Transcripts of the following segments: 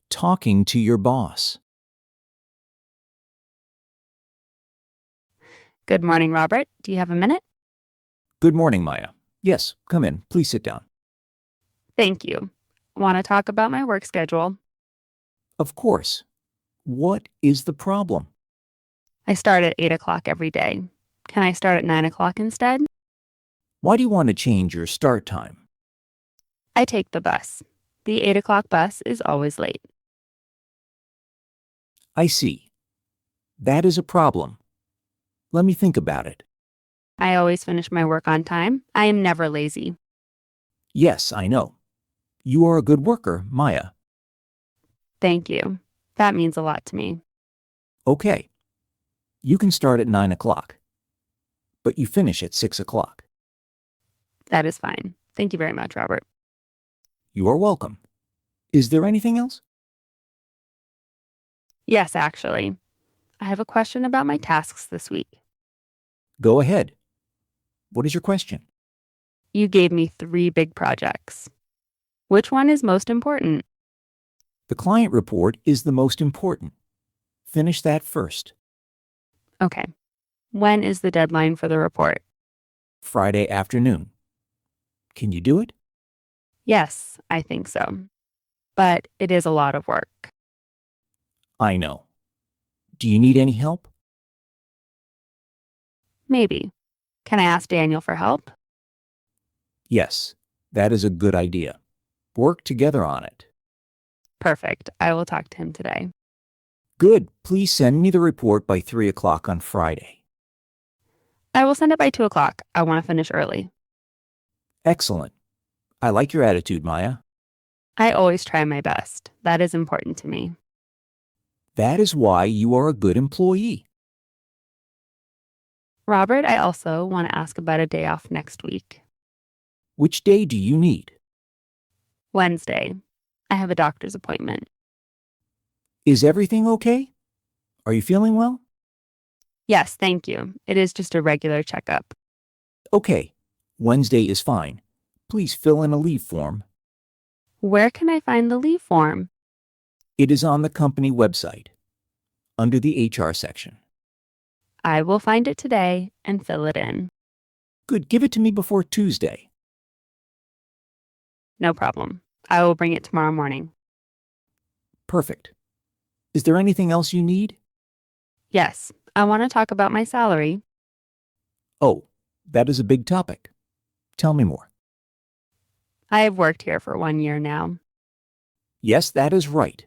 Talking to your boss. Good morning, Robert. Do you have a minute? Good morning, Maya. Yes, come in. Please sit down. Thank you. Want to talk about my work schedule? Of course. What is the problem? I start at 8 o'clock every day. Can I start at 9 o'clock instead? Why do you want to change your start time? I take the bus. The 8 o'clock bus is always late. I see. That is a problem. Let me think about it. I always finish my work on time. I am never lazy. Yes, I know. You are a good worker, Maya. Thank you. That means a lot to me. Okay. You can start at 9 o'clock, but you finish at 6 o'clock. That is fine. Thank you very much, Robert. You are welcome. Is there anything else? Yes, actually. I have a question about my tasks this week. Go ahead. What is your question? You gave me 3 big projects. Which one is most important? The client report is the most important. Finish that first. Okay. When is the deadline for the report? Friday afternoon. Can you do it? Yes, I think so. But it is a lot of work. I know. Do you need any help? Maybe. Can I ask Daniel for help? Yes, that is a good idea. Work together on it. Perfect. I will talk to him today. Good. Please send me the report by 3 o'clock on Friday. I will send it by 2 o'clock. I want to finish early. Excellent. I like your attitude, Maya. I always try my best. That is important to me. That is why you are a good employee. Robert, I also want to ask about a day off next week. Which day do you need? Wednesday. I have a doctor's appointment. Is everything okay? Are you feeling well? Yes, thank you. It is just a regular checkup. Okay. Wednesday is fine. Please fill in a leave form. Where can I find the leave form? It is on the company website, under the HR section. I will find it today and fill it in. Good. Give it to me before Tuesday. No problem. I will bring it tomorrow morning. Perfect. Is there anything else you need? Yes, I want to talk about my salary. Oh, that is a big topic. Tell me more. I have worked here for 1 year now. Yes, that is right.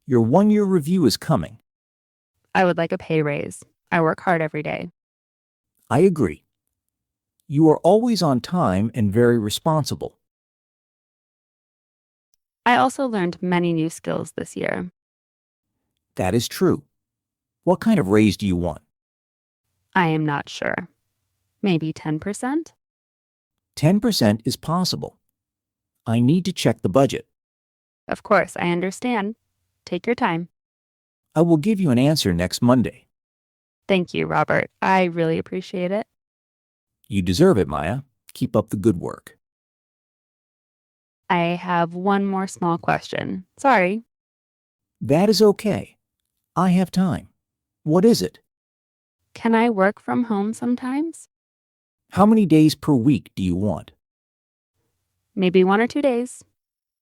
Your 1-year review is coming. I would like a pay raise. I work hard every day. I agree. You are always on time and very responsible. I also learned many new skills this year. That is true. What kind of raise do you want? I am not sure. Maybe 10%? 10% is possible. I need to check the budget. Of course, I understand. Take your time. I will give you an answer next Monday. Thank you, Robert. I really appreciate it. You deserve it, Maya. Keep up the good work. I have one more small question. Sorry. That is okay. I have time. What is it? Can I work from home sometimes? How many days per week do you want? Maybe 1 or 2 days.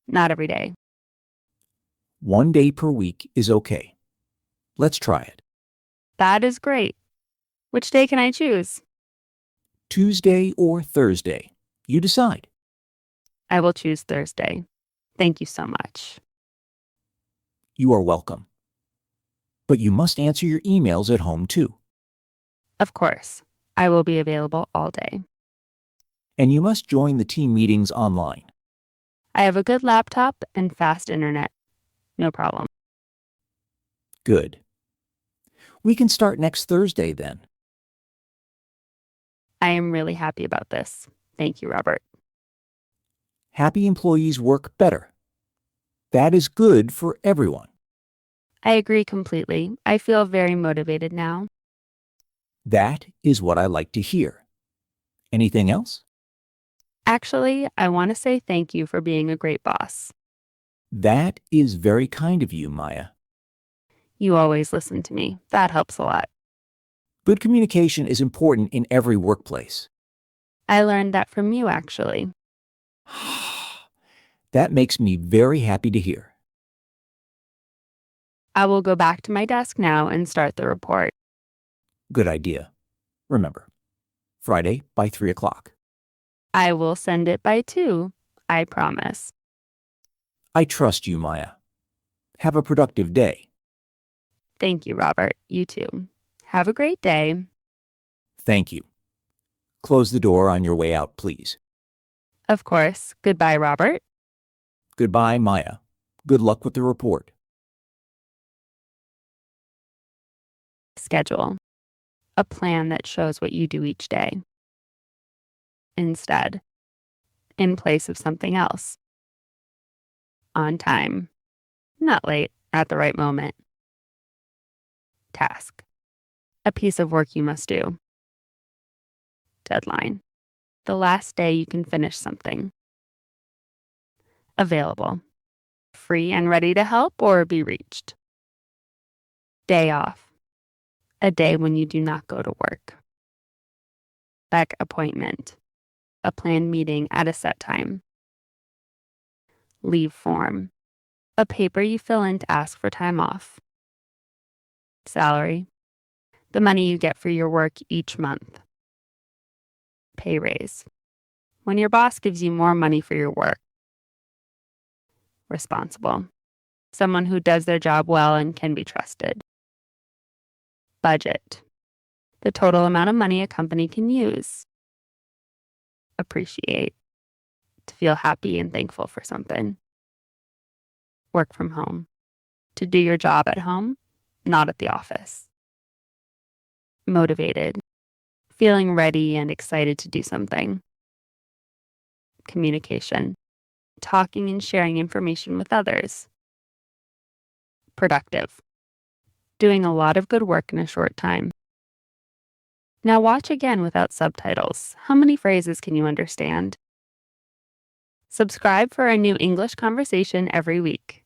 Not every day. 1 day per week is okay. Let's try it. That is great. Which day can I choose? Tuesday or Thursday. You decide. I will choose Thursday. Thank you so much. You are welcome. But you must answer your emails at home too. Of course. I will be available all day. And you must join the team meetings online. I have a good laptop and fast internet. No problem. Good. We can start next Thursday then. I am really happy about this. Thank you, Robert. Happy employees work better. That is good for everyone. I agree completely. I feel very motivated now. That is what I like to hear. Anything else? Actually, I want to say thank you for being a great boss. That is very kind of you, Maya. You always listen to me. That helps a lot. Good communication is important in every workplace. I learned that from you, actually. That makes me very happy to hear. I will go back to my desk now and start the report. Good idea. Remember, Friday by 3 o'clock. I will send it by 2. I promise. I trust you, Maya. Have a productive day. Thank you, Robert. You too. Have a great day. Thank you. Close the door on your way out, please. Of course. Goodbye, Robert. Goodbye, Maya. Good luck with the report. Schedule. A plan that shows what you do each day. Instead, in place of something else. On time. Not late, at the right moment. Task. A piece of work you must do. Deadline. The last day you can finish something. Available. Free and ready to help or be reached. Day off. A day when you do not go to work. Back appointment. A planned meeting at a set time. Leave form. A paper you fill in to ask for time off. Salary. The money you get for your work each month. Pay raise. When your boss gives you more money for your work. Responsible. Someone who does their job well and can be trusted. Budget. The total amount of money a company can use. Appreciate. To feel happy and thankful for something. Work from home. To do your job at home, not at the office. Motivated. Feeling ready and excited to do something. Communication. Talking and sharing information with others. Productive. Doing a lot of good work in a short time. Now watch again without subtitles. How many phrases can you understand? Subscribe for a new English conversation every week.